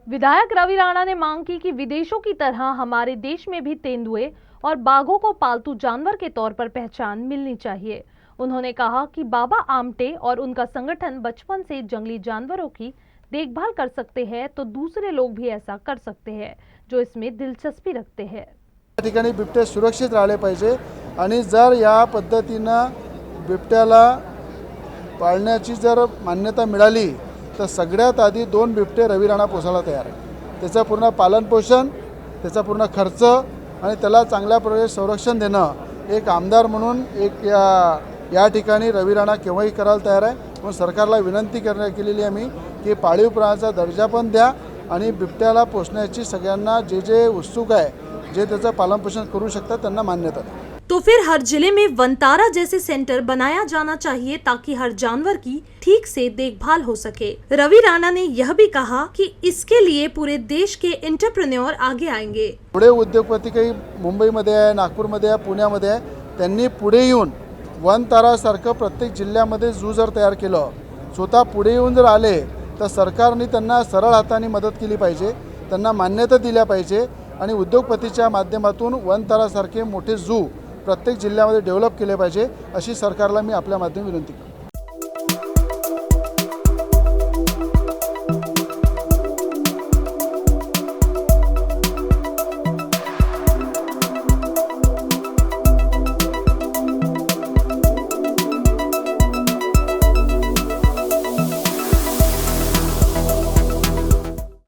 विधायक रवि राणा ने मांग की कि विदेशों की तरह हमारे देश में भी तेंदुए और बाघों को पालतू जानवर के तौर पर पहचान मिलनी चाहिए। उन्होंने कहा कि बाबा आमटे और उनका संगठन बचपन से जंगली जानवरों की देखभाल कर सकते हैं, तो दूसरे लोग भी ऐसा कर सकते हैं जो इसमें दिलचस्पी रखते हैं। या ठिकाणी बिबटे सुरक्षित राहिले पाहिजे आणि जर या पद्धतीनं बिबट्याला पाळण्याची जर मान्यता मिळाली तर सगळ्यात आधी 2 बिबटे रवि राणा पोसायला तयार आहे। त्याचं पूर्ण पालनपोषण, त्याचा पूर्ण खर्च आणि त्याला चांगल्या प्रकारे संरक्षण देणं एक आमदार म्हणून एक या ठिकाणी रवि राणा केव्हाही करायला तयार आहे। म्हणून सरकारला विनंती केलेली आम्ही की पाळीव प्राण्याचा दर्जा पण द्या आणि बिबट्याला पोसण्याची सगळ्यांना जे उत्सुक आहे, जे त्याचं पालनपोषण करू शकतात त्यांना मान्यता द्या। तो फिर हर जिले में वनतारा जैसे सेंटर बनाया जाना चाहिए ताकि हर जानवर की ठीक से देखभाल हो सके। रवि राणा ने यह भी कहा कि इसके लिए पूरे देश के एंटरप्रेन्योर आगे आएंगे। पुढे उद्योगपती काही मुंबईमध्ये आहे, नागपूरमध्ये आहे, पुण्यामध्ये आहे, त्यांनी पुढे येऊन वनतारासारखं प्रत्येक जिल्ह्यामध्ये झू जर तयार केलं, स्वतः पुढे येऊन जर आले तर सरकारने त्यांना सरळ हाताने मदत केली पाहिजे, त्यांना मान्यता दिल्या पाहिजे आणि उद्योगपतीच्या माध्यमातून वनतारासारखे मोठे झू प्रत्येक जिल्ह्यामध्ये डेव्हलप केले पाहिजे, अशी सरकारला मी आपल्या माध्यमातून विनंती करतो।